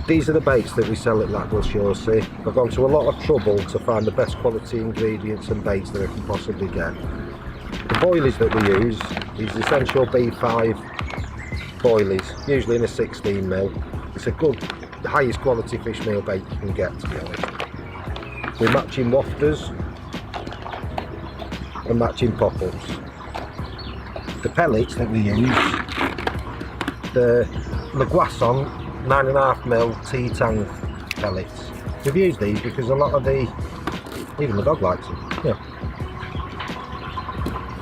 These are the baits that we sell at Latwell Shortsea. I've gone to a lot of trouble to find the best quality ingredients and baits that I can possibly get. The boilies that we use is Essential B5 boilies, usually in a 16mm. It's a good, the highest quality fish meal bait you can get, to be honest. We're matching wafters and matching pop-ups. The pellets that we use, the Le Goisson 9.5mm T-Tang pellets. We've used these because a lot of even the dog likes them. Yeah.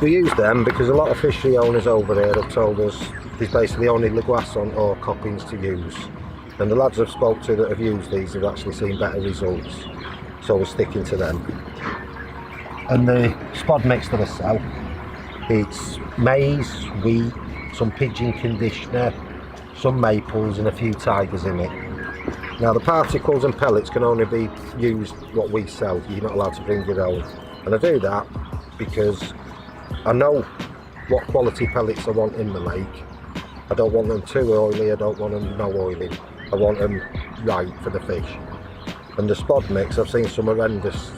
We use them because a lot of fishery owners over here have told us there's basically only Le Goisson or Coppins to use. And the lads I've spoke to that have used these have actually seen better results. So we're sticking to them. And the spod mix that I sell, it's maize, wheat, some pigeon conditioner, some maples and a few tigers in it. Now the particles and pellets can only be used what we sell. You're not allowed to bring your own. And I do that because I know what quality pellets I want in the lake. I don't want them too oily, I don't want them no oiling. I want them right for the fish. And the spod mix, I've seen some horrendous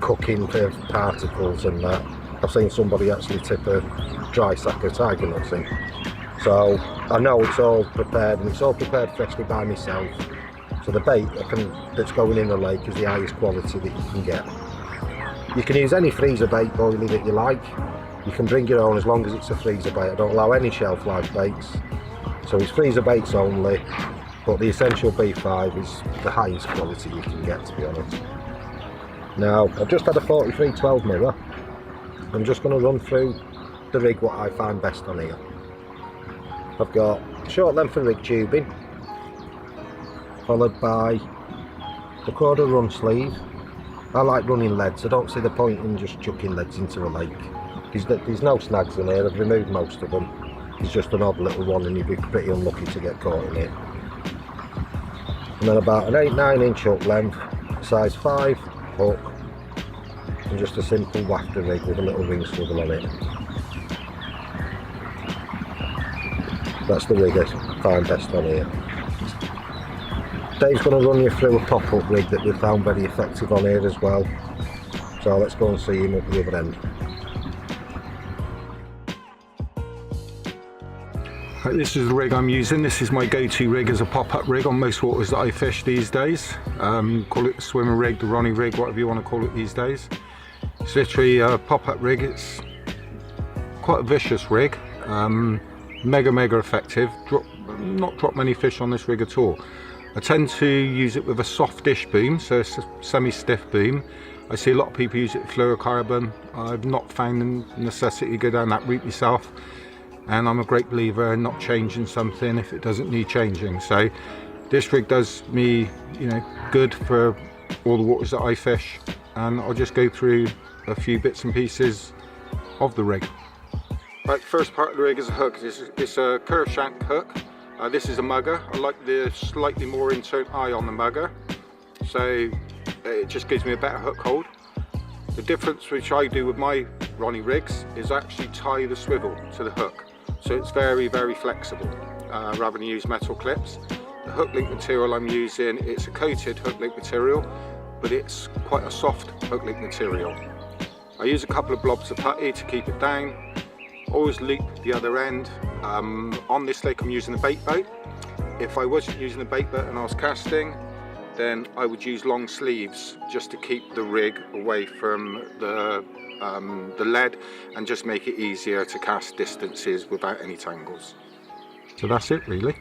cooking for particles and that. I've seen somebody actually tip a dry sack of tiger nuts in. So I know it's all prepared, and it's all prepared freshly by myself. So the bait that's going in the lake is the highest quality that you can get. You can use any freezer bait boilie that you like. You can bring your own as long as it's a freezer bait. I don't allow any shelf life baits. So it's freezer baits only, but the Essential B5 is the highest quality you can get, to be honest. Now, I've just had a 43-12 mirror. I'm just going to run through the rig what I find best on here. I've got short length of rig tubing, followed by the quarter run sleeve. I like running leads. I don't see the point in just chucking leads into a lake. There's no snags in here, I've removed most of them. It's just an odd little one and you'd be pretty unlucky to get caught in it. And then about an 8-9 inch hook length, size 5 hook, and just a simple wafter rig with a little ring swivel on it. That's the rig I find best on here. Dave's going to run you through a pop-up rig that we found very effective on here as well. So let's go and see him at the other end. Right, this is the rig I'm using. This is my go-to rig as a pop-up rig on most waters that I fish these days. Call it the swimmer rig, the Ronnie rig, whatever you want to call it these days. It's literally a pop-up rig. It's quite a vicious rig. Mega effective. Not drop many fish on this rig at all. I tend to use it with a soft dish boom, so it's a semi-stiff boom. I see a lot of people use it with fluorocarbon. I've not found the necessity to go down that route myself, and I'm a great believer in not changing something if it doesn't need changing. So this rig does me, good for all the waters that I fish, and I'll just go through a few bits and pieces of the rig. Right, the first part of the rig is a hook. It's a curved shank hook. This is a mugger. I like the slightly more in-turn eye on the mugger, so it just gives me a better hook hold. The difference which I do with my Ronnie rigs is actually tie the swivel to the hook, so it's very flexible rather than use metal clips. The hook link material I'm using, it's a coated hook link material, but it's quite a soft hook link material. I use a couple of blobs of putty to keep it down. Always loop the other end. On this lake I'm using a bait boat. If I wasn't using a bait boat and I was casting, then I would use long sleeves just to keep the rig away from the lead and just make it easier to cast distances without any tangles. So that's it really.